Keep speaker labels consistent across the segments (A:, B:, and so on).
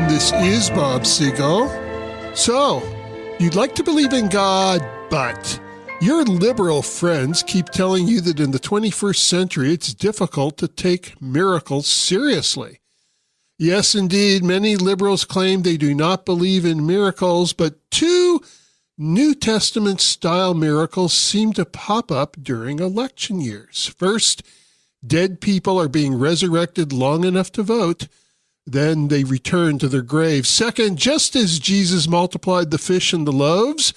A: and this is Bob Siegel. So, you'd like to believe in God, but your liberal friends keep telling you that in the 21st century it's difficult to take miracles seriously. Yes, indeed, many liberals claim they do not believe in miracles, but two New Testament-style miracles seem to pop up during election years. First, dead people are being resurrected long enough to vote. Then they return to their graves. Second, just as Jesus multiplied the fish and the loaves,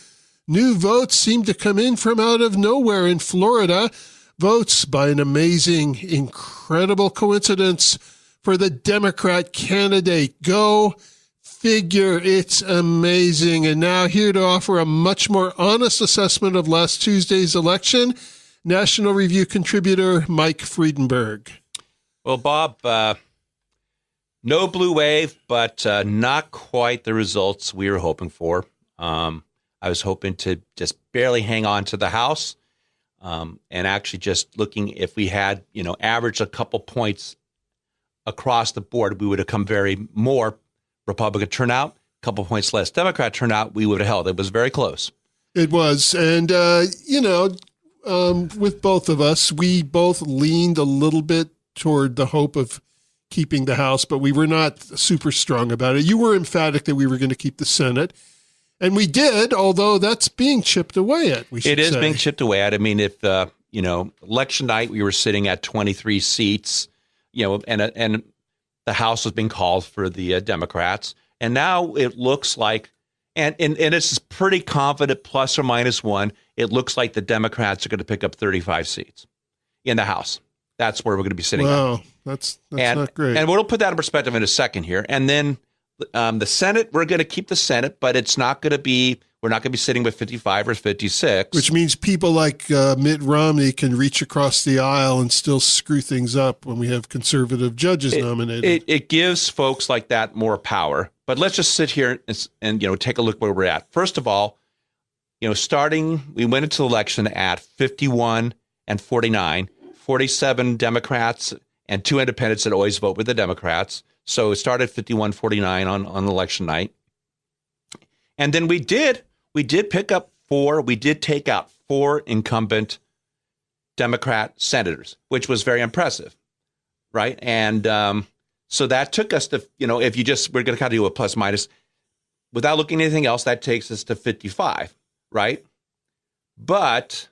A: new votes seem to come in from out of nowhere in Florida. Votes by an amazing, incredible coincidence for the Democrat candidate. Go figure. It's amazing. And now here to offer a much more honest assessment of last Tuesday's election, National Review contributor Mike Fredenburg.
B: Well, Bob, no blue wave, but not quite the results we were hoping for. I was hoping to just barely hang on to the House, and actually just looking if we had, averaged a couple points across the board, we would have come very more Republican turnout, a couple points less Democrat turnout, we would have held. It was very close.
A: It was. And, with both of us, we both leaned a little bit toward the hope of keeping the House, but we were not super strong about it. You were emphatic that we were going to keep the Senate, and we did, although that's being chipped away at, we should say.
B: It is being chipped away at. I mean, if, election night, we were sitting at 23 seats, and the House was being called for the Democrats. And now it looks like, and it's pretty confident, plus or minus one, it looks like the Democrats are going to pick up 35 seats in the House. That's where we're going to be sitting.
A: Wow, that's not great.
B: And we'll put that in perspective in a second here. And then the Senate, we're going to keep the Senate, but it's not going to be, we're not going to be sitting with 55 or 56.
A: Which means people like Mitt Romney can reach across the aisle and still screw things up when we have conservative judges nominated.
B: It gives folks like that more power. But let's just sit here and take a look where we're at. First of all, we went into the election at 51 and 49. 47 Democrats and 2 independents that always vote with the Democrats. So it started 51-49 on election night. And then we did pick up 4. We did take out 4 incumbent Democrat senators, which was very impressive, right? And so that took us to, we're going to kind of do a plus minus. Without looking at anything else, that takes us to 55, right? But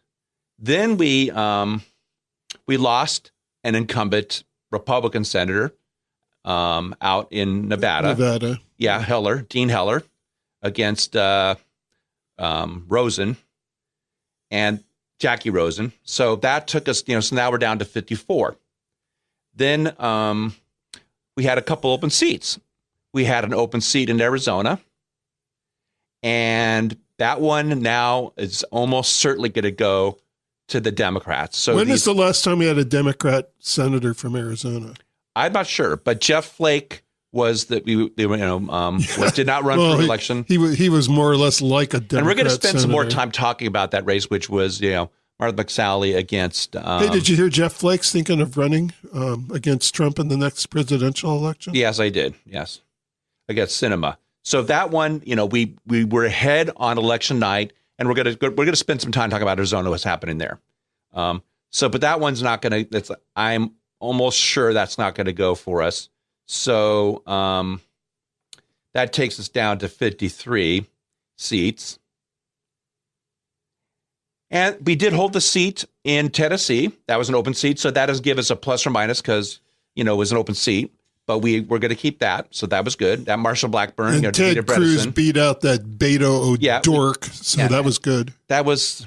B: then we lost an incumbent Republican senator out in Nevada. Yeah, Dean Heller, against Rosen and Jackie Rosen. So that took us, so now we're down to 54. Then we had a couple open seats. We had an open seat in Arizona, and that one now is almost certainly going to go to the Democrats. So
A: when is the last time we had a Democrat senator from Arizona?
B: I'm not sure, but Jeff Flake was that did not run for election.
A: He was more or less like a Democrat.
B: And we're going to spend
A: senator.
B: some more time talking about that race, which was Martha McSally against.
A: Hey, did you hear Jeff Flake's thinking of running against Trump in the next presidential election?
B: Yes, I did. Yes, against Sinema. So that one, we were ahead on election night. And we're gonna spend some time talking about Arizona, what's happening there. But that one's not gonna. I'm almost sure that's not going to go for us. So that takes us down to 53 seats, and we did hold the seat in Tennessee. That was an open seat, so that does give us a plus or minus because it was an open seat. But we're going to keep that, so that was good. That Marshall Blackburn,
A: and Ted Cruz beat out that Beto O'Rourke, that was good.
B: That was,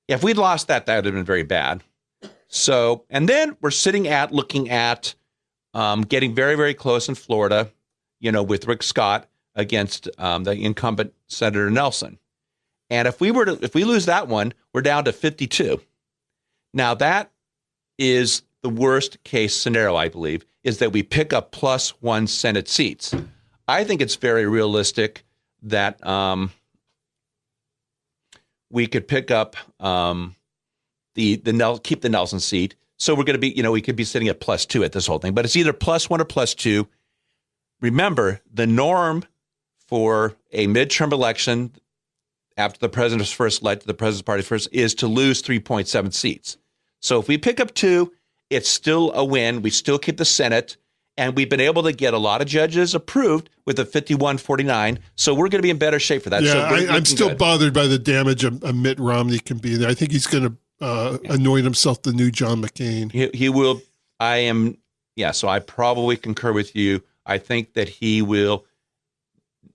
B: if we'd lost that would have been very bad. So, and then we're looking at getting very, very close in Florida, with Rick Scott against the incumbent Senator Nelson. And if we lose that one, we're down to 52. Now that is the worst case scenario, I believe, is that we pick up plus 1 Senate seats. I think it's very realistic that we could pick up keep the Nelson seat. So we're going to be, we could be sitting at plus 2 at this whole thing, but it's either plus 1 or plus 2. remember, the norm for a midterm election after the president is first elected, the president's party first, is to lose 3.7 seats. So if we pick up 2, it's still a win. We still keep the Senate, and we've been able to get a lot of judges approved with a 51-49. So we're going to be in better shape for that.
A: Yeah,
B: so
A: I'm still bothered by the damage a Mitt Romney can be there. I think he's going to anoint himself the new John McCain.
B: He will. So I probably concur with you. I think that he will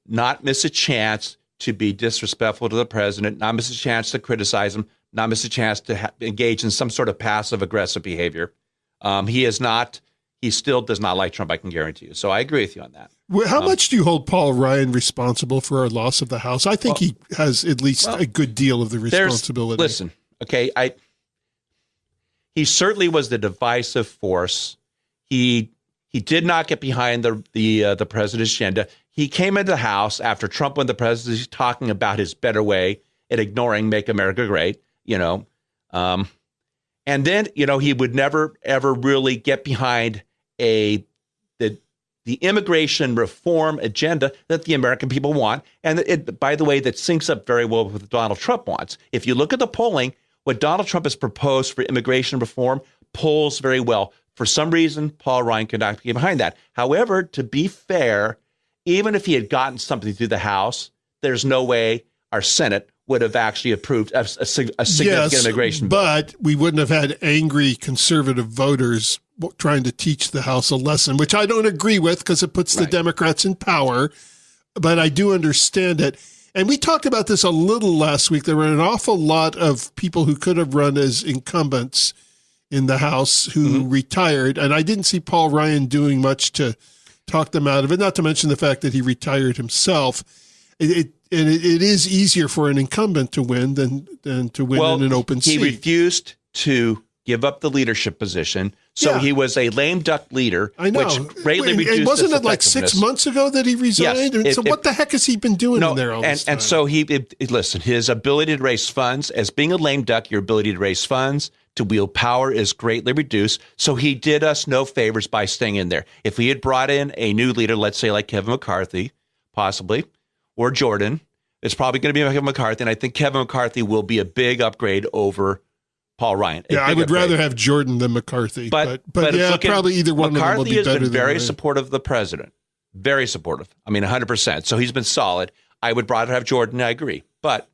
B: not miss a chance to be disrespectful to the president, not miss a chance to criticize him, not miss a chance to engage in some sort of passive-aggressive behavior. He still does not like Trump, I can guarantee you. So I agree with you on that.
A: Well, how much do you hold Paul Ryan responsible for our loss of the House? I think he has at least a good deal of the responsibility.
B: Listen, okay, he certainly was the divisive force. He did not get behind the president's agenda. He came into the House after Trump won the presidency talking about his better way and ignoring Make America Great, and then, he would never, ever really get behind the immigration reform agenda that the American people want. And by the way, that syncs up very well with what Donald Trump wants. If you look at the polling, what Donald Trump has proposed for immigration reform polls very well. For some reason, Paul Ryan could not get behind that. However, to be fair, even if he had gotten something through the House, there's no way our Senate would have actually approved a significant immigration bill.
A: But we wouldn't have had angry conservative voters trying to teach the House a lesson, which I don't agree with because it puts the Democrats in power. But I do understand it. And we talked about this a little last week. There were an awful lot of people who could have run as incumbents in the House who retired. And I didn't see Paul Ryan doing much to talk them out of it, not to mention the fact that he retired himself. It is easier for an incumbent to win than to win in an open seat.
B: He refused to give up the leadership position, so he was a lame duck leader.
A: I know.
B: Which greatly reduced his
A: wasn't it like 6 months ago that he resigned?
B: Yes,
A: so what the heck has he been doing in there all this time?
B: And so listen, his ability to raise funds, as being a lame duck, your ability to raise funds, to wield power is greatly reduced. So he did us no favors by staying in there. If we had brought in a new leader, let's say like Kevin McCarthy, possibly, or Jordan, it's probably going to be Kevin McCarthy, and I think Kevin McCarthy will be a big upgrade over Paul Ryan.
A: Yeah, I would rather have Jordan than McCarthy. But yeah, probably either one
B: McCarthy
A: of them will be better than
B: has been very
A: Ryan.
B: supportive of the president. Very supportive. I mean, 100%. So he's been solid. I would rather have Jordan, I agree. But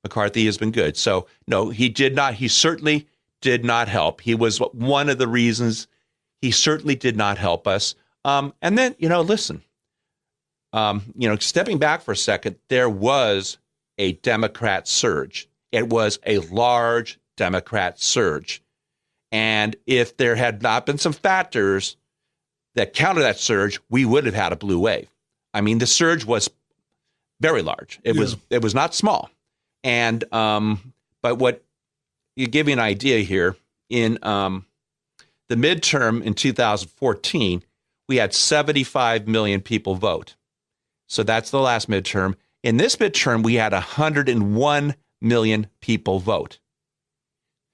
B: McCarthy has been good. So, no, he certainly did not help. He was one of the reasons he certainly did not help us. And then, listen, stepping back for a second, there was a Democrat surge. It was a large Democrat surge. And if there had not been some factors that counter that surge, we would have had a blue wave. I mean, the surge was very large. It was not small. And but what you give you an idea here, in the midterm in 2014, we had 75 million people vote. So that's the last midterm. In this midterm, we had 101 million people vote.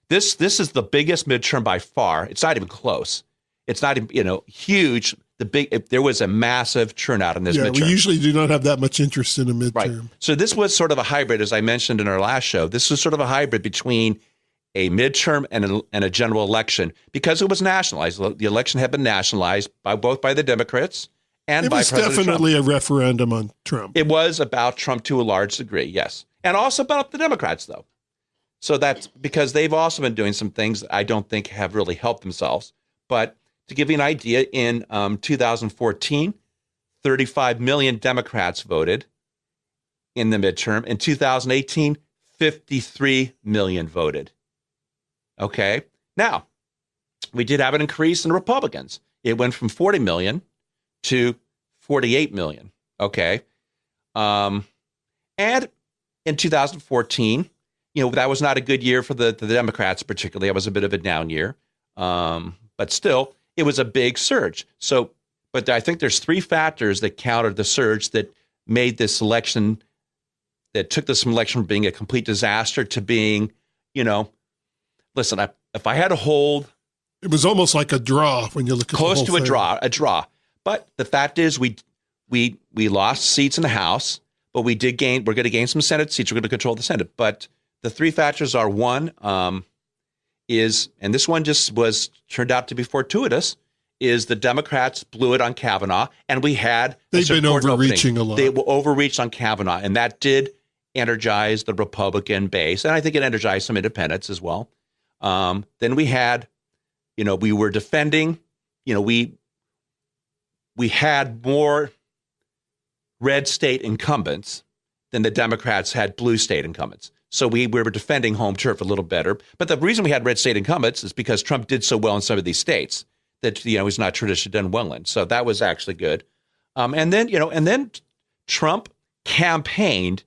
B: This is the biggest midterm by far. It's not even close. It's not even, huge. There was a massive turnout in this midterm.
A: We usually do not have that much interest in a midterm.
B: Right. So this was sort of a hybrid, as I mentioned in our last show. This was sort of a hybrid between a midterm and a general election, because it was nationalized. The election had been nationalized both by the Democrats and by President Trump. It was definitely
A: a referendum on Trump.
B: It was about Trump to a large degree, yes. And also about the Democrats, though. So that's because they've also been doing some things that I don't think have really helped themselves. But to give you an idea, in 2014, 35 million Democrats voted in the midterm. In 2018, 53 million voted. Okay. Now, we did have an increase in Republicans. It went from 40 million to 48 million. Okay. And in 2014, that was not a good year for the Democrats, particularly. It was a bit of a down year. But still, it was a big surge. So, but I think there's three factors that countered the surge that made this election, that took this election from being a complete disaster to being, listen, if I had to hold,
A: it was almost like a draw when you look at
B: close
A: the whole
B: to
A: thing.
B: a draw. But the fact is, we we lost seats in the House, but we're going to gain some Senate seats. We're going to control the Senate. But the three factors are, one, and this one just turned out to be fortuitous, is the Democrats blew it on Kavanaugh, and they've been overreaching a lot. They overreached on Kavanaugh, and that did energize the Republican base, and I think it energized some independents as well. Then we had, we were defending, we had more red state incumbents than the Democrats had blue state incumbents. So we were defending home turf a little better. But the reason we had red state incumbents is because Trump did so well in some of these states that, he's not traditionally done well in. So that was actually good. And then Trump campaigned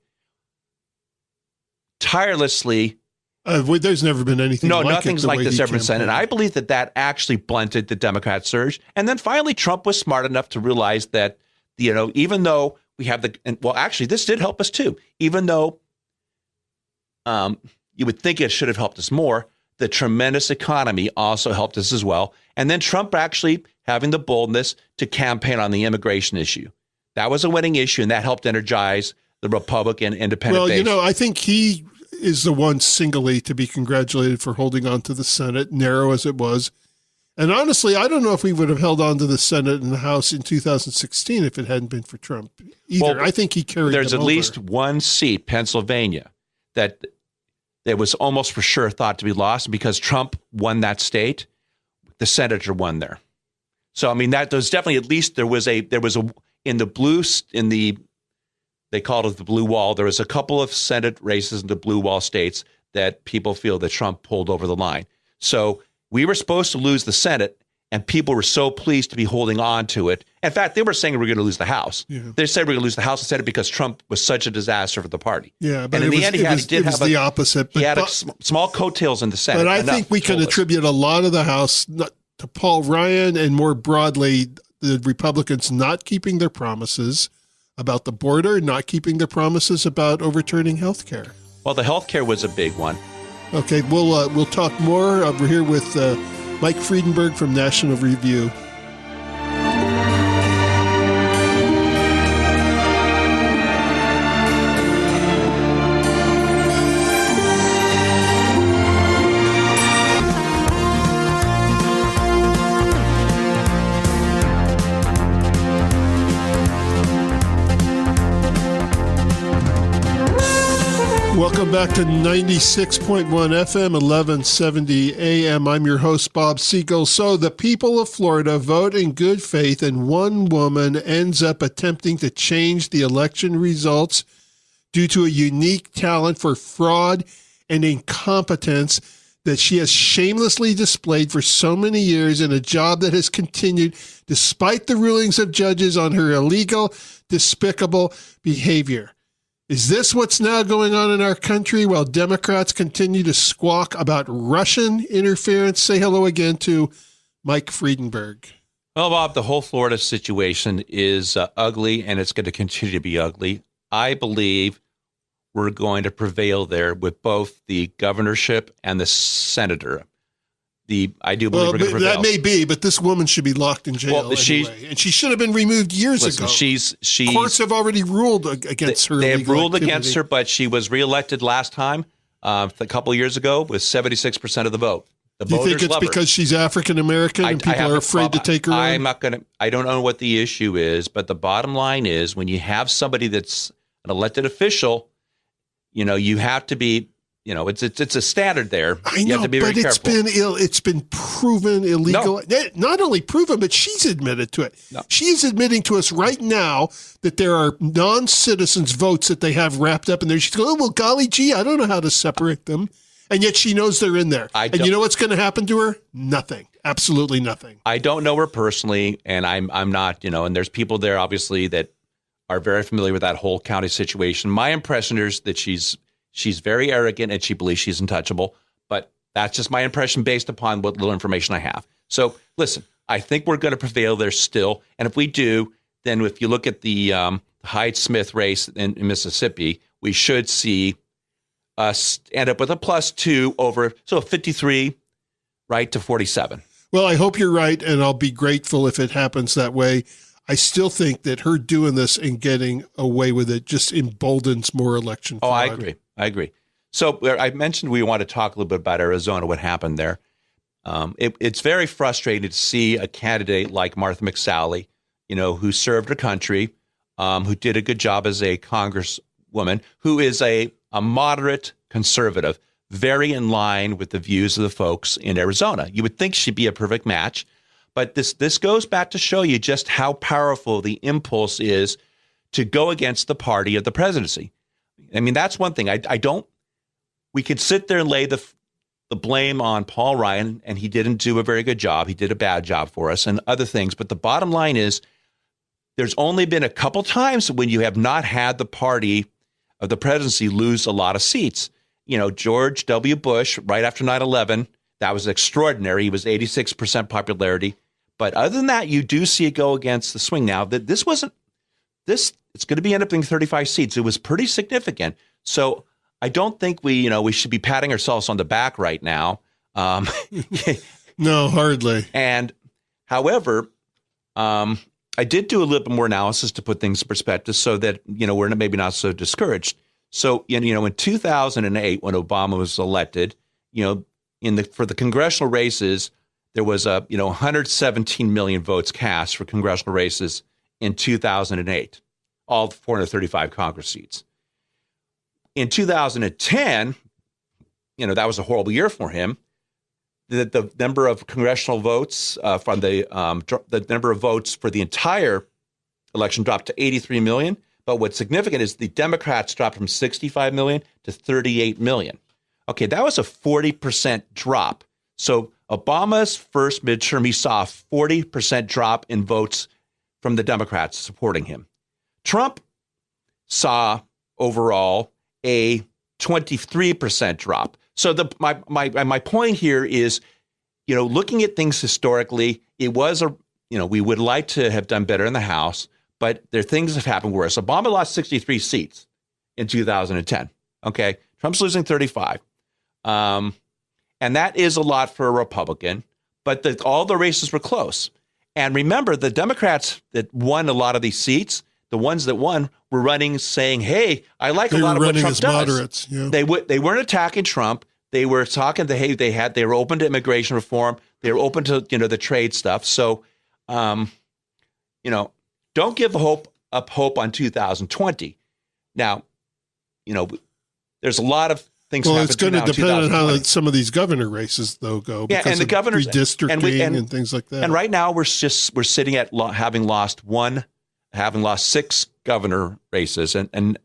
B: tirelessly.
A: There's never been anything like it. No,
B: nothing's like this ever been said. And I believe that actually blunted the Democrat surge. And then finally, Trump was smart enough to realize that, even though we have actually, this did help us too. Even though you would think it should have helped us more, the tremendous economy also helped us as well. And then Trump actually having the boldness to campaign on the immigration issue. That was a winning issue, and that helped energize the Republican independent base.
A: I think he is the one singly to be congratulated for holding on to the Senate, narrow as it was. And honestly, I don't know if we would have held on to the Senate and the House in 2016 if it hadn't been for Trump either. Well, I think he carried
B: There's
A: them
B: at
A: over.
B: least one seat, Pennsylvania, that was almost for sure thought to be lost. Because Trump won that state, the senator won there. So, I mean, that there's definitely, at least there was a they called it the blue wall. There was a couple of Senate races in the blue wall states that people feel that Trump pulled over the line. So we were supposed to lose the Senate, and people were so pleased to be holding on to it. In fact, they were saying we're going to lose the House. Yeah. They said we're going to lose the House and Senate because Trump was such a disaster for the party.
A: Yeah, but in the end, it was the opposite.
B: He had small coattails in the Senate.
A: But I think we can attribute a lot of the House to Paul Ryan, and more broadly, the Republicans not keeping their promises about the border, not keeping their promises about overturning health care.
B: Well, the health care was a big one.
A: Okay, we'll talk more. We're here with Mike Fredenburg from National Review. Welcome back to 96.1 FM, 1170 AM. I'm your host, Bob Siegel. So the people of Florida vote in good faith, and one woman ends up attempting to change the election results due to a unique talent for fraud and incompetence that she has shamelessly displayed for so many years in a job that has continued despite the rulings of judges on her illegal, despicable behavior. Is this what's now going on in our country while Democrats continue to squawk about Russian interference? Say hello again to Mike Fredenburg.
B: Well, Bob, the whole Florida situation is ugly, and it's going to continue to be ugly. I believe we're going to prevail there with both the governorship and the senator. I do believe we're going to prevail.
A: That may be, but this woman should be locked in jail anyway. And she should have been removed years ago. Courts have already ruled against her.
B: They have ruled against her, but she was reelected last time, a couple of years ago, with 76% of the vote.
A: Do you think it's because she's African American and people are afraid to take her on?
B: I don't know what the issue is, but the bottom line is when you have somebody that's an elected official, you have to be. It's a standard there.
A: I know,
B: you have to be very careful.
A: It's been proven illegal. No. Not only proven, but she's admitted to it. No. She's admitting to us right now that there are non-citizens' votes that they have wrapped up in there. She's going, oh, well, golly gee, I don't know how to separate them. And yet she knows they're in there. And you know what's going to happen to her? Nothing. Absolutely nothing.
B: I don't know her personally, and I'm not, and there's people there, obviously, that are very familiar with that whole county situation. My impression is that she's very arrogant and she believes she's untouchable, but that's just my impression based upon what little information I have. So listen, I think we're going to prevail there still. And if we do, then if you look at the Hyde-Smith race in Mississippi, we should see us end up with a +2 over, so 53, right, to 47.
A: Well, I hope you're right, and I'll be grateful if it happens that way. I still think that her doing this and getting away with it just emboldens more election fraud.
B: I agree. So I mentioned we want to talk a little bit about Arizona, what happened there. It's very frustrating to see a candidate like Martha McSally, who served her country, who did a good job as a congresswoman, who is a moderate conservative, very in line with the views of the folks in Arizona. You would think she'd be a perfect match. But this goes back to show you just how powerful the impulse is to go against the party of the presidency. I mean, that's one thing. We could sit there and lay the blame on Paul Ryan, and he didn't do a very good job. He did a bad job for us and other things. But the bottom line is there's only been a couple times when you have not had the party of the presidency lose a lot of seats. George W. Bush, right after 9/11, that was extraordinary. He was 86% popularity. But other than that, you do see it go against the swing. Now, that it's going to be end up being 35 seats. It was pretty significant. So I don't think we should be patting ourselves on the back right now.
A: No, hardly.
B: And however, I did do a little bit more analysis to put things in perspective so that, we're maybe not so discouraged. So, in 2008, when Obama was elected, for the congressional races, there was 117 million votes cast for congressional races in 2008, all 435 Congress seats. In 2010, that was a horrible year for him. The number of congressional votes from the number of votes for the entire election dropped to 83 million. But what's significant is the Democrats dropped from 65 million to 38 million. Okay, that was a 40% drop. So Obama's first midterm, he saw a 40% drop in votes from the Democrats supporting him. Trump saw overall a 23% drop. So my point here is, looking at things historically, it was we would like to have done better in the House, but there are things that have happened worse. Obama lost 63 seats in 2010. Okay, Trump's losing 35. And that is a lot for a Republican, but all the races were close. And remember, the Democrats that won a lot of these seats, the ones that won, were running saying, hey, I like a lot of what Trump does.
A: Moderates, yeah.
B: They weren't attacking Trump. They were talking to, hey, they were open to immigration reform. They were open to, the trade stuff. So, don't give up hope on 2020. Now, there's a lot of things.
A: Well, it's going to depend on how some of these governor races, though, go.
B: Yeah, and the governors
A: redistricting and things like that.
B: And right now, we're sitting at having lost 6 governor races, and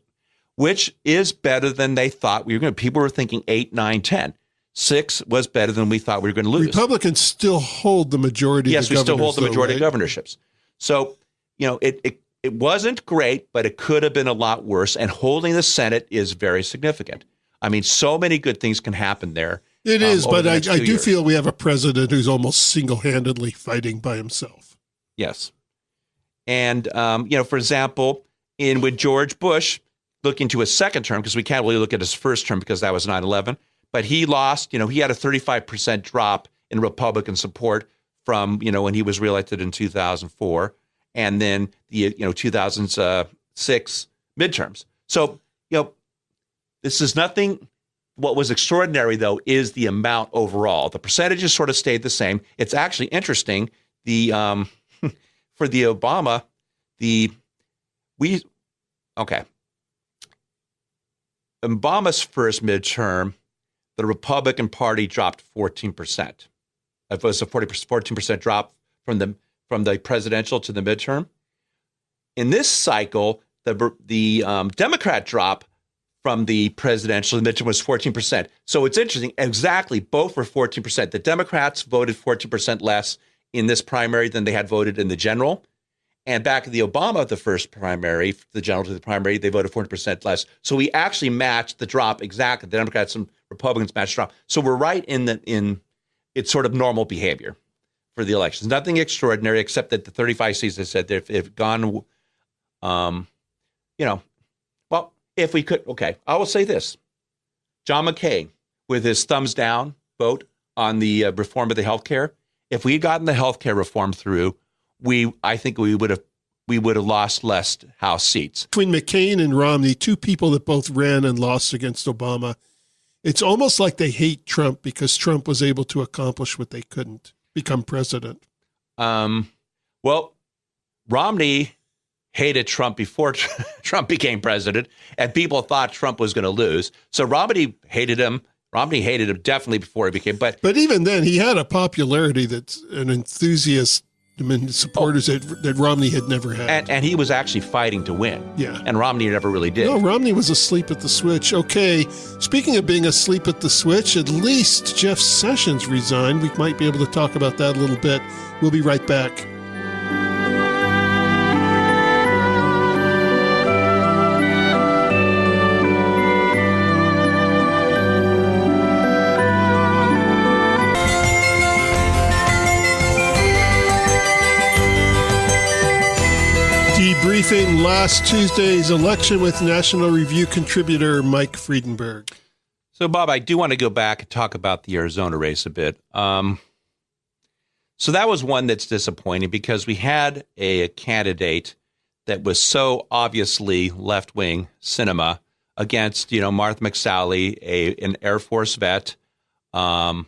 B: which is better than they thought we were going to. People were thinking 8, 9, 10. 6 was better than we thought we were going to lose.
A: Republicans still hold the majority.
B: Yes,
A: of the
B: we still hold the majority
A: right?
B: of governorships. So, it wasn't great, but it could have been a lot worse. And holding the Senate is very significant. I mean, so many good things can happen there.
A: It is, but I do feel we have a president who's almost single-handedly fighting by himself.
B: Yes. And, for example, with George Bush looking to his second term, because we can't really look at his first term because that was 9/11, but he lost, he had a 35% drop in Republican support from, when he was reelected in 2004 and then the, 2006 midterms. So, this is nothing. What was extraordinary, though, is the amount overall. The percentages sort of stayed the same. It's actually interesting. For the Obama, Obama's first midterm, the Republican Party dropped 14%. It was a 14% drop from the presidential to the midterm. In this cycle, the Democrat drop from the presidential, the midterm was 14%. So it's interesting. Exactly, both were 14%. The Democrats voted 14% less in this primary than they had voted in the general. And back in the Obama, the first primary, the general to the primary, they voted 40% less. So we actually matched the drop exactly. The Democrats and Republicans matched the drop. So we're right in it's sort of normal behavior for the elections. Nothing extraordinary except that the 35 seats, I said, they've gone, well, if we could, okay, I will say this. John McCain, with his thumbs down vote on the reform of the health care, if we had gotten the health care reform through, I think we would have we would have lost less House seats.
A: Between McCain and Romney, two people that both ran and lost against Obama, it's almost like they hate Trump because Trump was able to accomplish what they couldn't, become president.
B: Well, Romney hated Trump before Trump became president, and people thought Trump was going to lose. So Romney hated him. Romney hated him definitely before he became, but
A: even then, he had a popularity that's an enthusiast. I mean, supporters that Romney had never had.
B: And he was actually fighting to win.
A: Yeah.
B: And Romney never really did.
A: No, Romney was asleep at the switch. Okay, speaking of being asleep at the switch, at least Jeff Sessions resigned. We might be able to talk about that a little bit. We'll be right back. Debriefing last Tuesday's election with National Review contributor Mike Fredenburg.
B: So, Bob, I do want to go back and talk about the Arizona race a bit. So that was one that's disappointing because we had a candidate that was so obviously left-wing cinema against, Martha McSally, an Air Force vet, a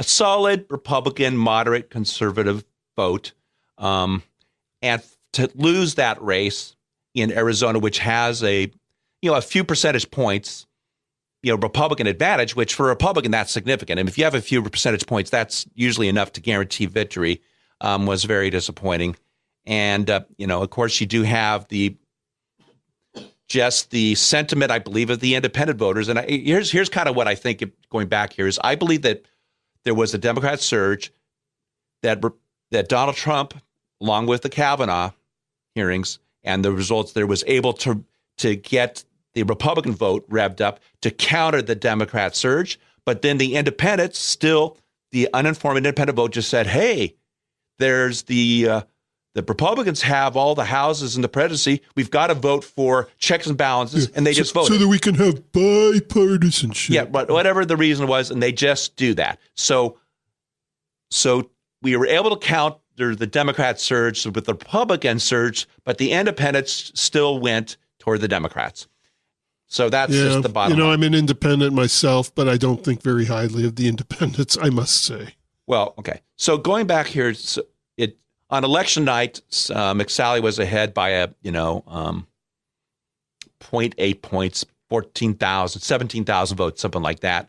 B: solid Republican, moderate conservative vote, and to lose that race in Arizona, which has a few percentage points, Republican advantage, which for a Republican, that's significant. And if you have a few percentage points, that's usually enough to guarantee victory, was very disappointing. And, of course, you do have the sentiment, I believe, of the independent voters. And here's kind of what I think going back here is I believe that there was a Democrat surge that Donald Trump, along with the Kavanaugh hearings and the results there, was able to get the Republican vote revved up to counter the Democrat surge. But then the independents, still the uninformed independent vote, just said, hey, there's the Republicans have all the houses in the presidency. We've got to vote for checks and balances. And they just voted.
A: So that we can have bipartisanship.
B: Yeah, but whatever the reason was, and they just do that. So we were able to count the Democrat surge with the Republican surge, but the independents still went toward the Democrats. So that's just the bottom line.
A: I'm an independent myself, but I don't think very highly of the independents, I must say.
B: Well, okay. So going back here, on election night, McSally was ahead by 0.8 points, 17,000 votes, something like that.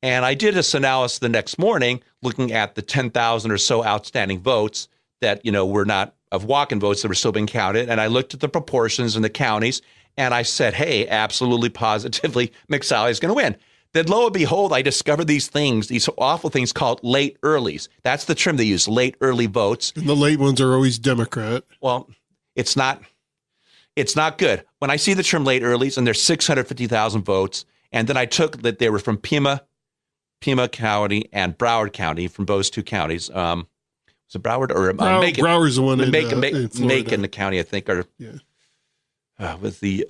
B: And I did this analysis the next morning, looking at the 10,000 or so outstanding votes that, were not of walk-in votes that were still being counted. And I looked at the proportions in the counties, and I said, hey, absolutely, positively, McSally is going to win. Then lo and behold, I discovered these awful things called late earlies. That's the term they use, late early votes.
A: And the late ones are always Democrat.
B: Well, it's not good. When I see the term late earlies, and there's 650,000 votes, and then I took that they were from Pima County and Broward County, from those two counties. Was it Broward or Macon?
A: Broward's the one in
B: Macon, the county, I think, with the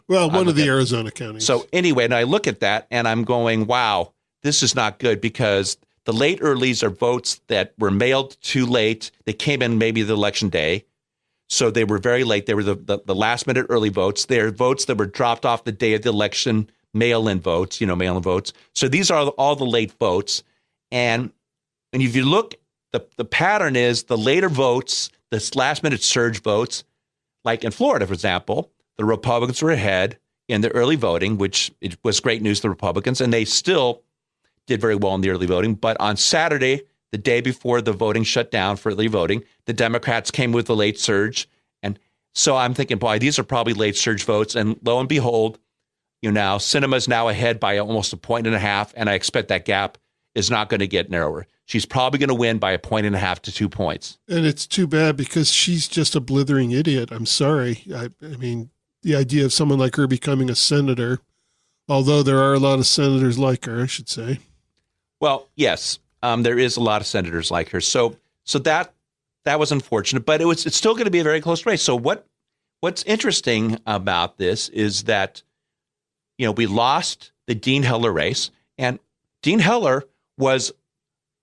A: one of the Arizona counties.
B: So anyway, and I look at that and I'm going, wow, this is not good, because the late earlies are votes that were mailed too late. They came in maybe the election day, so they were very late. They were the last minute early votes. They're votes that were dropped off the day of the election. Mail-in votes. So these are all the late votes. And if you look, the pattern is the later votes, the last-minute surge votes, like in Florida, for example, the Republicans were ahead in the early voting, which it was great news to the Republicans, and they still did very well in the early voting. But on Saturday, the day before the voting shut down for early voting, the Democrats came with the late surge. And so I'm thinking, boy, these are probably late surge votes. And lo and behold, Sinema's now ahead by almost 1.5 points, and I expect that gap is not going to get narrower. She's probably going to win by 1.5 to 2 points.
A: And it's too bad, because she's just a blithering idiot. I'm sorry. I mean, the idea of someone like her becoming a senator, although there are a lot of senators like her, I should say.
B: Well, yes, there is a lot of senators like her. So that was unfortunate, but it's still going to be a very close race. So what's interesting about this is that we lost the Dean Heller race, and Dean Heller was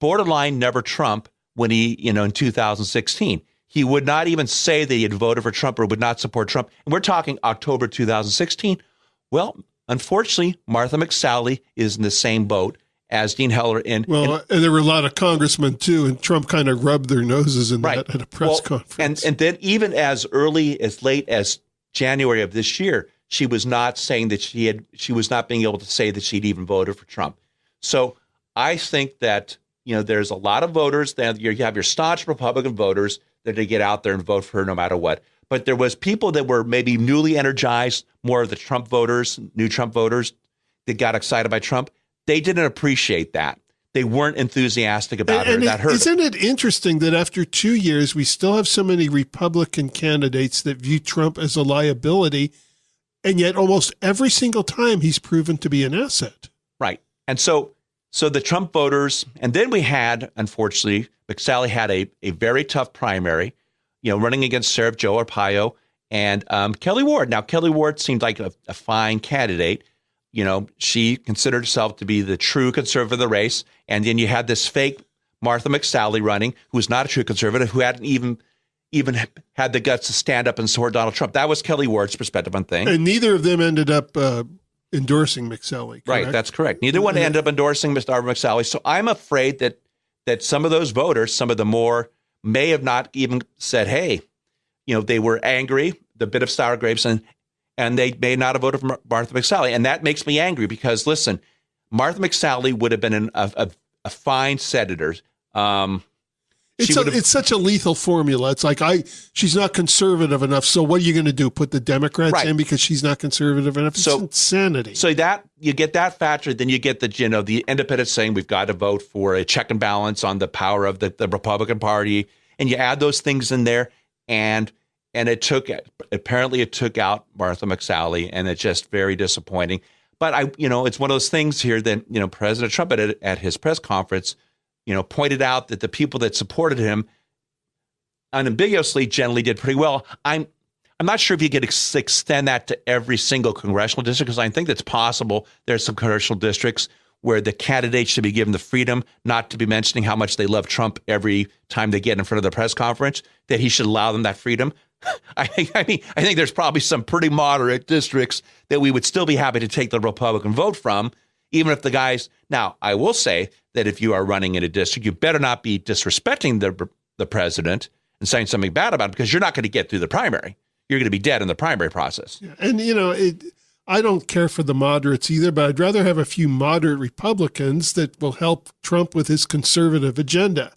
B: borderline never Trump when he, in 2016. He would not even say that he had voted for Trump or would not support Trump. And we're talking October 2016. Well, unfortunately, Martha McSally is in the same boat as Dean Heller. And
A: there were a lot of congressmen, too, and Trump kind of rubbed their noses in that at a press conference.
B: And then even as late as January of this year, she was not saying that she was not being able to say that she'd even voted for Trump. So I think that, there's a lot of voters that you have your staunch Republican voters that they get out there and vote for her no matter what. But there was people that were maybe newly energized, more of the Trump voters, new Trump voters that got excited by Trump. They didn't appreciate that. They weren't enthusiastic about her. That hurt.
A: Isn't it interesting that after 2 years, we still have so many Republican candidates that view Trump as a liability, and yet almost every single time he's proven to be an asset.
B: Right. And so the Trump voters, and then we had, unfortunately, McSally had a very tough primary, running against Sheriff Joe Arpaio and Kelly Ward. Now, Kelly Ward seemed like a fine candidate. She considered herself to be the true conservative of the race. And then you had this fake Martha McSally running, who was not a true conservative, who hadn't even had the guts to stand up and support Donald Trump. That was Kelly Ward's perspective on things.
A: And neither of them ended up endorsing McSally, correct?
B: Right, that's correct. Neither one ended up endorsing Mr. McSally. So I'm afraid that some of those voters, some of the more, may have not even said, hey, they were angry, the bit of sour grapes, and they may not have voted for Martha McSally. And that makes me angry because, listen, Martha McSally would have been a fine senator.
A: It's such a lethal formula. It's like she's not conservative enough. So what are you going to do? Put the Democrats in because she's not conservative enough? It's insanity.
B: So that you get that factor, then you get the independents saying we've got to vote for a check and balance on the power of the Republican Party, and you add those things in there, and it took out Martha McSally, and it's just very disappointing. But it's one of those things here that President Trump at his press conference, pointed out that the people that supported him unambiguously generally did pretty well. I'm not sure if you could extend that to every single congressional district, because I think that's possible. There's some congressional districts where the candidates should be given the freedom not to be mentioning how much they love Trump every time they get in front of the press conference, that he should allow them that freedom. I think there's probably some pretty moderate districts that we would still be happy to take the Republican vote from, even if the guys. Now, I will say that if you are running in a district, you better not be disrespecting the president and saying something bad about him, because you're not going to get through the primary. You're going to be dead in the primary process.
A: Yeah, and, I don't care for the moderates either, but I'd rather have a few moderate Republicans that will help Trump with his conservative agenda.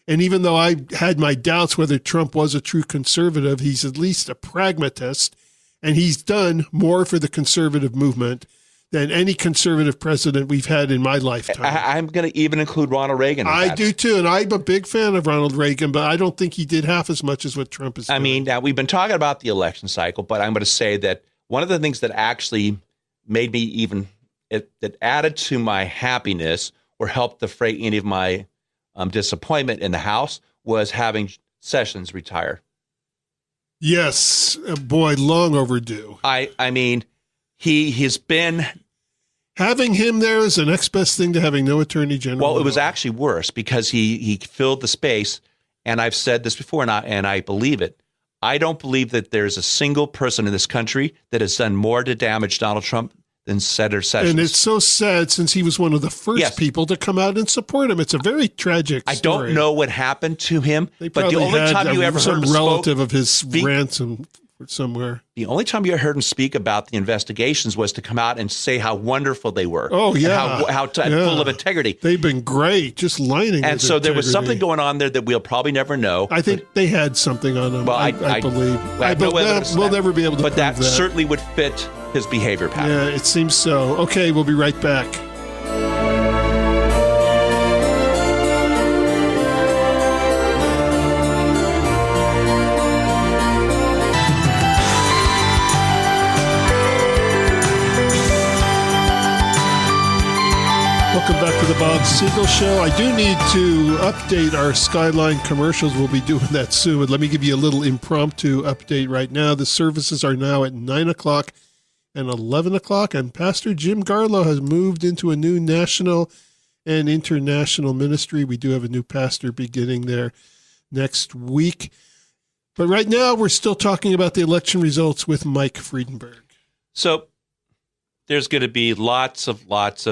A: And even though I had my doubts whether Trump was a true conservative, he's at least a pragmatist, and he's done more for the conservative movement than any conservative president we've had in my lifetime.
B: I'm going to even include Ronald Reagan.
A: I do too, and I'm a big fan of Ronald Reagan, but I don't think he did half as much as what Trump is doing.
B: I mean, now we've been talking about the election cycle, but I'm going to say that one of the things that actually made me that added to my happiness or helped defray any of my disappointment in the House was having Sessions retire.
A: Yes, boy, long overdue.
B: I mean, he's been...
A: Having him there is the next best thing to having no attorney general.
B: Well, it was actually worse because he filled the space, and I've said this before, and I believe it. I don't believe that there's a single person in this country that has done more to damage Donald Trump than Senator Sessions.
A: And it's so sad since he was one of the first people to come out and support him. It's a very tragic story.
B: I don't know what happened to him, but the only time you ever heard him
A: relative of his ransom somewhere.
B: The only time you heard him speak about the investigations was to come out and say how wonderful they were.
A: Oh, yeah.
B: And how full of integrity.
A: They've been great, just lining
B: And so there was something going on there that we'll probably never know.
A: I think they had something on him, well, I believe. We'll never be able to prove that.
B: But that certainly would fit his behavior pattern.
A: Yeah, it seems so. Okay, we'll be right back. Welcome back to the Bob Siegel Show. I do need to update our Skyline commercials. We'll be doing that soon. But let me give you a little impromptu update right now. The services are now at 9 o'clock and 11 o'clock. And Pastor Jim Garlow has moved into a new national and international ministry. We do have a new pastor beginning there next week. But right now, we're still talking about the election results with Mike Fredenburg.
B: So there's going to be lots of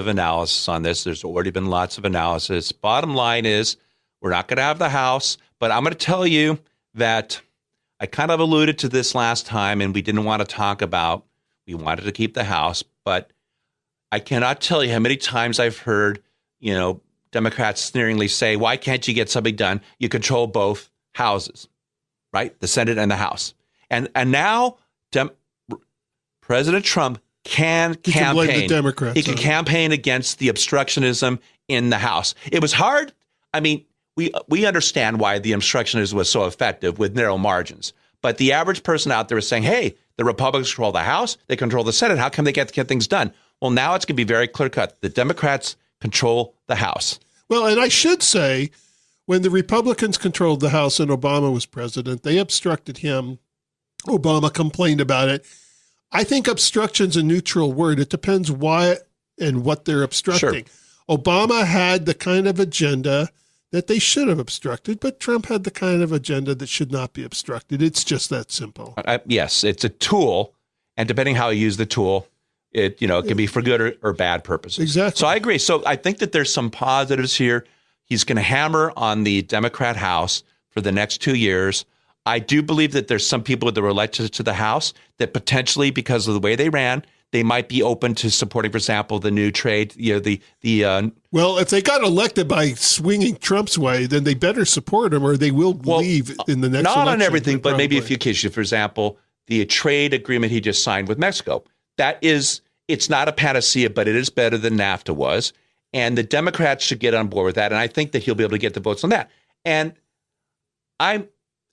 B: analysis on this. There's already been lots of analysis. Bottom line is we're not going to have the House, but I'm going to tell you that I kind of alluded to this last time, and we didn't want to talk about, we wanted to keep the House, but I cannot tell you how many times I've heard, Democrats sneeringly say, why can't you get something done? You control both houses, right? The Senate and the House. And now President Trump can campaign.
A: Blame the Democrats.
B: He can campaign against the obstructionism in the House. It was hard. I mean, we understand why the obstructionism was so effective with narrow margins. But the average person out there is saying, hey, the Republicans control the House. They control the Senate. How come they get things done? Well, now it's going to be very clear cut. The Democrats control the House.
A: Well, and I should say, when the Republicans controlled the House and Obama was president, they obstructed him. Obama complained about it. I think obstruction's a neutral word. It depends why and what they're obstructing. Sure. Obama had the kind of agenda that they should have obstructed, but Trump had the kind of agenda that should not be obstructed. It's just that simple.
B: Yes, it's a tool, and depending how you use the tool, it can be for good or bad purposes.
A: Exactly.
B: So I agree. So I think that there's some positives here. He's going to hammer on the Democrat House for the next 2 years. I do believe that there's some people that were elected to the House that potentially, because of the way they ran, they might be open to supporting, for example, the new trade.
A: Well, if they got elected by swinging Trump's way, then they better support him, or they will leave in the next.
B: Not
A: election,
B: on everything, but maybe a
A: probably.
B: few cases. For example, the trade agreement he just signed with Mexico. It's not a panacea, but it is better than NAFTA was. And the Democrats should get on board with that. And I think that he'll be able to get the votes on that. And I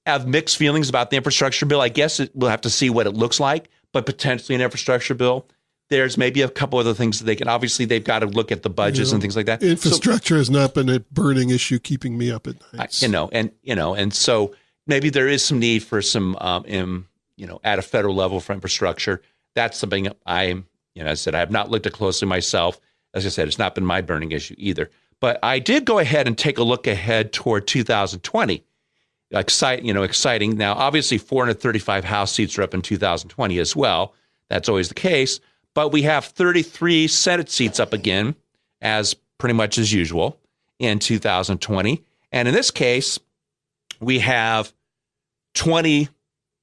B: have mixed feelings about the infrastructure bill. I guess we'll have to see what it looks like, but potentially an infrastructure bill. There's maybe a couple other things that they can, obviously they've got to look at the budgets and things like that.
A: Infrastructure has not been a burning issue keeping me up at night.
B: And so maybe there is some need for some, at a federal level for infrastructure. That's something as I said, I have not looked at closely myself. As I said, it's not been my burning issue either. But I did go ahead and take a look ahead toward 2020. Exciting. Now, obviously, 435 House seats are up in 2020 as well. That's always the case. But we have 33 Senate seats up again, as pretty much as usual, in 2020. And in this case, we have 20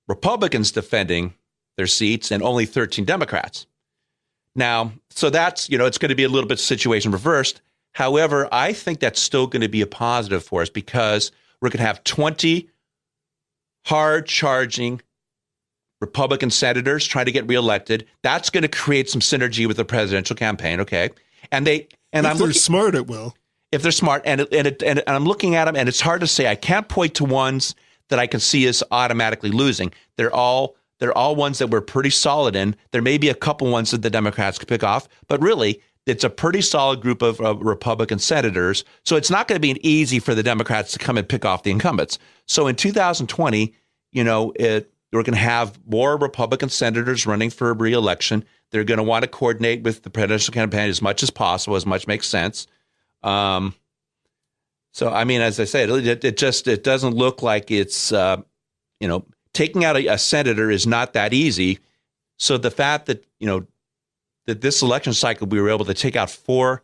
B: Republicans defending their seats and only 13 Democrats. Now, so that's, it's going to be a little bit situation reversed. However, I think that's still going to be a positive for us because we're going to have 20 hard-charging Republican senators trying to get reelected. That's going to create some synergy with the presidential campaign, okay? If they're
A: smart, it will.
B: If they're smart, and I'm looking at them, and it's hard to say. I can't point to ones that I can see as automatically losing. They're all ones that we're pretty solid in. There may be a couple ones that the Democrats could pick off, but really, it's a pretty solid group of Republican senators. So it's not going to be easy for the Democrats to come and pick off the incumbents. So in 2020, we're going to have more Republican senators running for re-election. They're going to want to coordinate with the presidential campaign as much as possible, as much makes sense. So, I mean, as I said, it doesn't look like it's, taking out a senator is not that easy. So the fact that, that this election cycle we were able to take out 4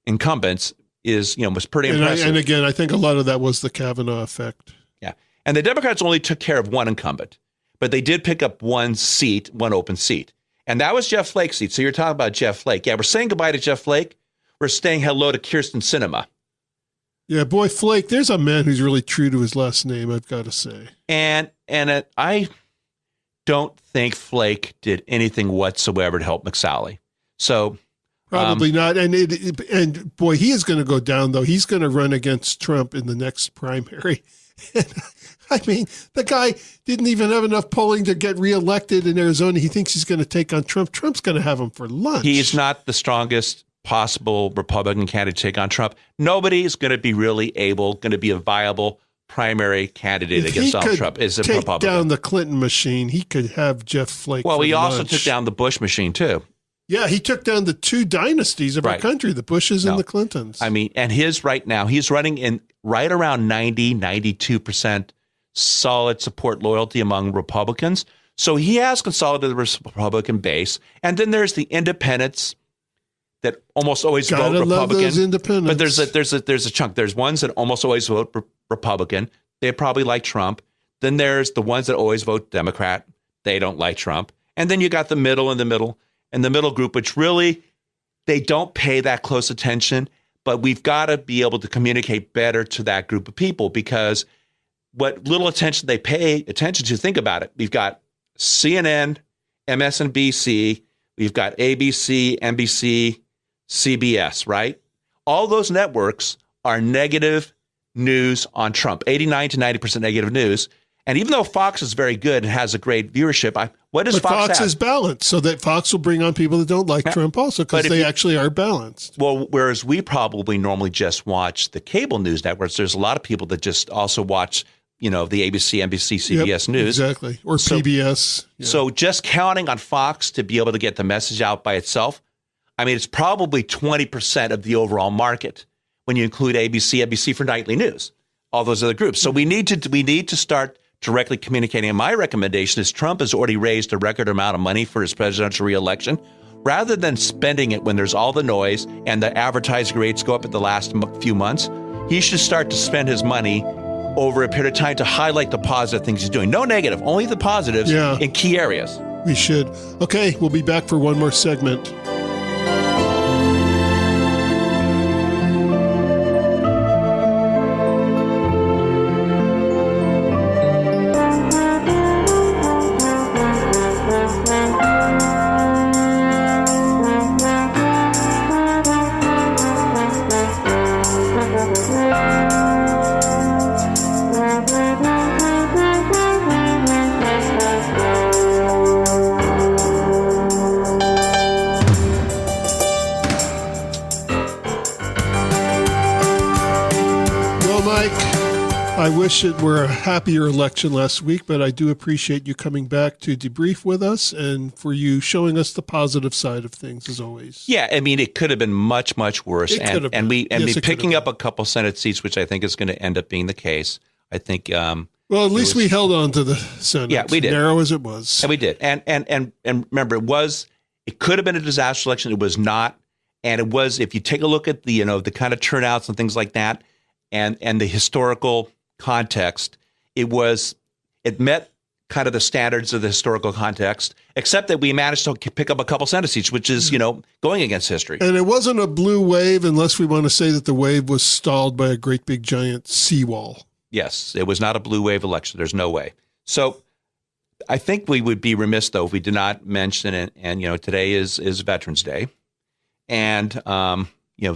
B: incumbents was pretty impressive.
A: And again, I think a lot of that was the Kavanaugh effect.
B: Yeah. And the Democrats only took care of 1 incumbent, but they did pick up 1 open seat. And that was Jeff Flake's seat. So you're talking about Jeff Flake. Yeah, we're saying goodbye to Jeff Flake. We're saying hello to Kirsten Sinema.
A: Yeah, boy, Flake, there's a man who's really true to his last name, I've got to say.
B: I don't think Flake did anything whatsoever to help McSally. So
A: probably not. And boy, he is going to go down, though. He's going to run against Trump in the next primary. I mean, the guy didn't even have enough polling to get reelected in Arizona. He thinks he's going to take on Trump. Trump's going to have him for lunch.
B: He's not the strongest possible Republican candidate to take on Trump. Nobody is going to be going to be a viable primary candidate against Donald Trump is a Republican.
A: Take down the Clinton machine. He could have Jeff Flake.
B: Well, he also
A: lunch.
B: took down the Bush machine too.
A: Yeah, he took down the 2 dynasties of our country, the Bushes and the Clintons.
B: I mean, and he's running in right around 92% solid support loyalty among Republicans. So he has consolidated the Republican base. And then there's the independents that almost always vote Republican.
A: Love those independents.
B: But there's a chunk. There's ones that almost always vote Republican. They probably like Trump. Then there's the ones that always vote Democrat. They don't like Trump. And then you got the middle group, which really, they don't pay that close attention. But we've got to be able to communicate better to that group of people, because what little attention they pay attention to, think about it. We've got CNN, MSNBC, we've got ABC, NBC, CBS, right? All those networks are negative news on Trump, 89 to 90% negative news. And even though Fox is very good and has a great viewership, what does Fox have?
A: Fox is balanced, so that Fox will bring on people that don't like Trump also, because they actually are balanced.
B: Well, whereas we probably normally just watch the cable news networks, there's a lot of people that just also watch, the ABC, NBC, CBS News.
A: Exactly, or PBS.
B: Yeah. So just counting on Fox to be able to get the message out by itself, I mean, it's probably 20% of the overall market when you include ABC, NBC for nightly news, all those other groups. So we need to start directly communicating. And my recommendation is Trump has already raised a record amount of money for his presidential reelection. Rather than spending it when there's all the noise and the advertising rates go up in the last few months, he should start to spend his money over a period of time to highlight the positive things he's doing. No negative, only the positives in key areas.
A: We should. Okay, we'll be back for one more segment. I wish it were a happier election last week, but I do appreciate you coming back to debrief with us and for you showing us the positive side of things, as always.
B: Yeah, I mean, it could have been much, much worse. And picking up a couple Senate seats, which I think is going to end up being the case. I think. Well,
A: at least we held on to the Senate.
B: Yeah, we did.
A: Narrow as it was.
B: And we did. And remember, it could have been a disaster election. It was not. And it was, if you take a look at the kind of turnouts and things like that, and the historical context, it met kind of the standards of the historical context, except that we managed to pick up a couple Senate seats, which is, going against history.
A: And it wasn't a blue wave, unless we want to say that the wave was stalled by a great big giant seawall.
B: Yes, it was not a blue wave election. There's no way. So I think we would be remiss, though, if we did not mention it. And, today is Veterans Day. And,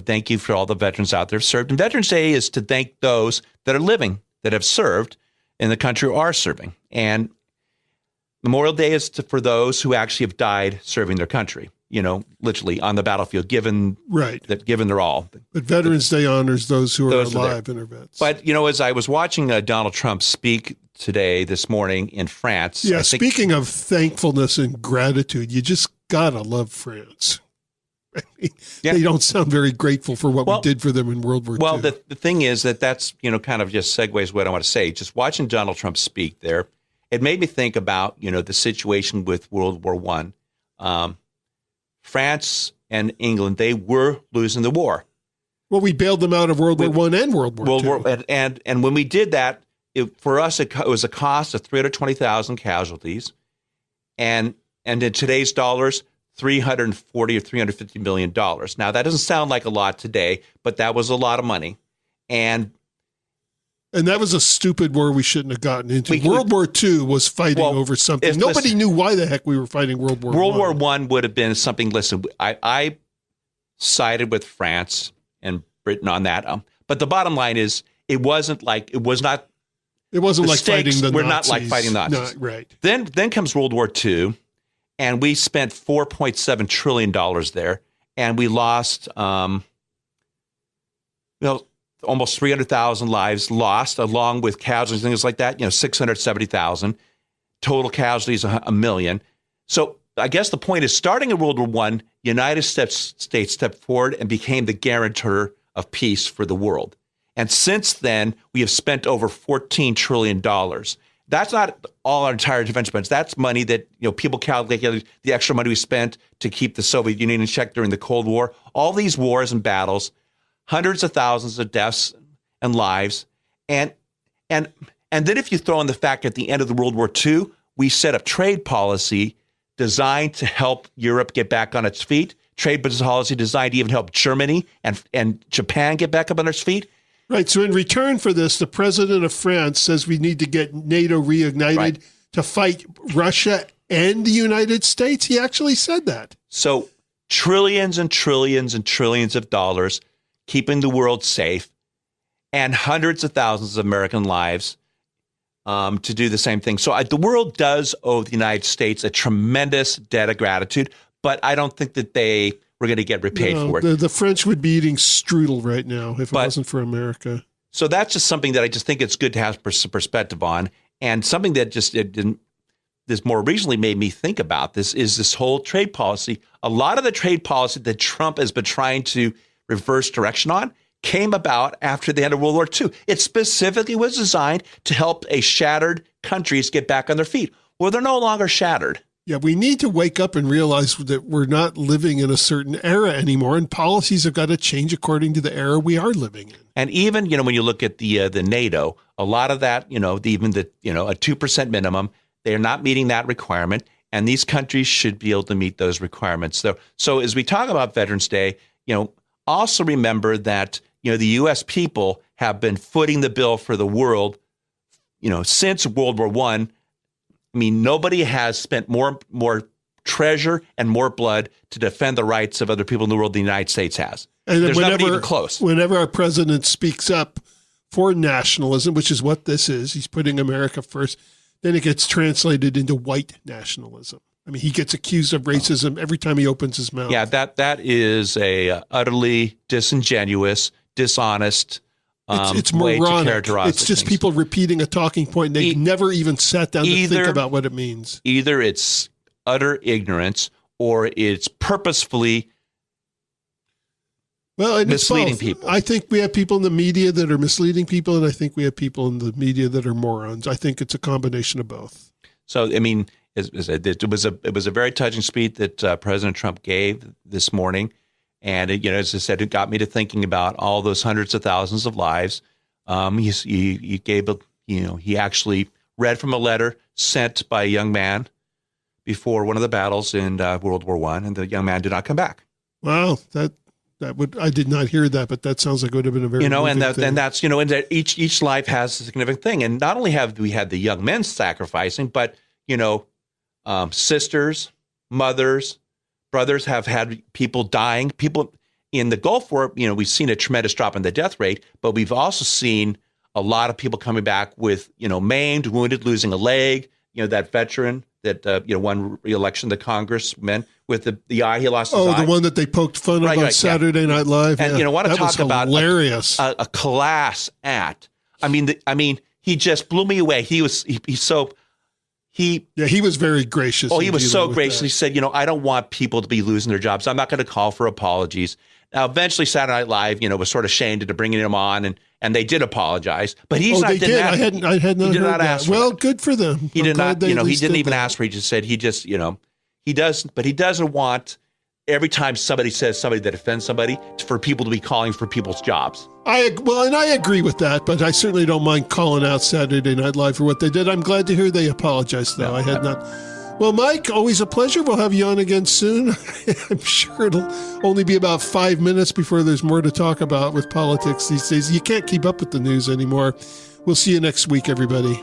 B: thank you for all the veterans out there who served. And Veterans Day is to thank those that are living, that have served in the country, or are serving. And Memorial Day is for those who actually have died serving their country, literally on the battlefield, given their all.
A: But Veterans Day honors those who are alive and are vets.
B: But, as I was watching Donald Trump speak this morning in France.
A: Yeah, speaking of thankfulness and gratitude, you just got to love France. I mean, they don't sound very grateful for what we did for them in World War II.
B: Well, the thing is that's, kind of just segues what I want to say. Just watching Donald Trump speak there, it made me think about, the situation with World War I. France and England, they were losing the war.
A: Well, we bailed them out of World War I and World War II.
B: And when we did that, for us, it was a cost of 320,000 casualties. And in today's dollars, $340 or $350 million. Now, that doesn't sound like a lot today, but that was a lot of money. And
A: that was a stupid war we shouldn't have gotten into. World War II was fighting over something. Nobody knew why the heck we were fighting World War I.
B: World War I would have been something, listen, I sided with France and Britain on that. But the bottom line is, it wasn't like fighting the Nazis. We're not like fighting Nazis.
A: No, right. Then
B: comes World War II. And we spent $4.7 trillion there, and we lost, almost 300,000 lives lost, along with casualties, things like that. 670,000 total casualties, 1 million. So I guess the point is, starting in World War I, United States stepped forward and became the guarantor of peace for the world. And since then, we have spent over $14 trillion. That's not all our entire defense budget. That's money that people calculate the extra money we spent to keep the Soviet Union in check during the Cold War. All these wars and battles, hundreds of thousands of deaths and lives. And then if you throw in the fact at the end of the World War II, we set up trade policy designed to help Europe get back on its feet, trade policy designed to even help Germany and Japan get back up on its feet.
A: Right. So in return for this, the president of France says we need to get NATO reignited to fight Russia and the United States. He actually said that.
B: So trillions and trillions and trillions of dollars keeping the world safe and hundreds of thousands of American lives to do the same thing. So the world does owe the United States a tremendous debt of gratitude, but I don't think that they were going to get repaid for it.
A: The French would be eating strudel right now if it wasn't for America.
B: So that's just something that I just think it's good to have perspective on. And something that this more recently made me think about this is this whole trade policy. A lot of the trade policy that Trump has been trying to reverse direction on came about after the end of World War II. It specifically was designed to help shattered countries get back on their feet. Well, they're no longer shattered.
A: Yeah, we need to wake up and realize that we're not living in a certain era anymore, and policies have got to change according to the era we are living in.
B: And even, when you look at the NATO, a lot of that, even a 2% minimum, they are not meeting that requirement, and these countries should be able to meet those requirements. So as we talk about Veterans Day, also remember that, the U.S. people have been footing the bill for the world, since World War I. I mean, nobody has spent more treasure and more blood to defend the rights of other people in the world than the United States has.
A: And
B: there's nobody even close.
A: Whenever our president speaks up for nationalism, which is what this is, he's putting America first, then it gets translated into white nationalism. I mean, he gets accused of racism every time he opens his mouth.
B: Yeah, that is a utterly disingenuous, dishonest
A: it's
B: way
A: moronic.
B: To characterize
A: it's just
B: things.
A: People repeating a talking point. They've never even sat down to think about what it means.
B: Either it's utter ignorance or it's purposefully misleading people.
A: I think we have people in the media that are misleading people, and I think we have people in the media that are morons. I think it's a combination of both.
B: So, I mean, it was a very touching speech that President Trump gave this morning. And, as I said, it got me to thinking about all those hundreds of thousands of lives. He actually read from a letter sent by a young man before one of the battles in World War I, and the young man did not come back.
A: Wow, I did not hear that, but that sounds like it would have been a very
B: and that's and that each life has a significant thing. And not only have we had the young men sacrificing, but sisters, mothers, brothers have had people dying. People in the Gulf War, we've seen a tremendous drop in the death rate, but we've also seen a lot of people coming back with, maimed, wounded, losing a leg. That veteran that, won re-election to congressman with the eye, he lost his eye.
A: Oh, the one that they poked fun of on Saturday Night Live.
B: And, want to talk about
A: hilarious.
B: A class act. I mean, he just blew me away. He was
A: very gracious.
B: Oh, he was so gracious. He said, I don't want people to be losing their jobs. I'm not going to call for apologies. Now, eventually, Saturday Night Live, was sort of shamed into bringing him on, and they did apologize. But he's not.
A: They did. I had not heard that. Well, good for them.
B: He did not. He didn't even ask for it. He just said he does. But he doesn't want every time somebody says somebody that offends somebody for people to be calling for people's jobs.
A: And I agree with that, but I certainly don't mind calling out Saturday Night Live for what they did. I'm glad to hear they apologized, though. I had not. Well, Mike, always a pleasure. We'll have you on again soon. I'm sure it'll only be about 5 minutes before there's more to talk about with politics these days. You can't keep up with the news anymore. We'll see you next week, everybody.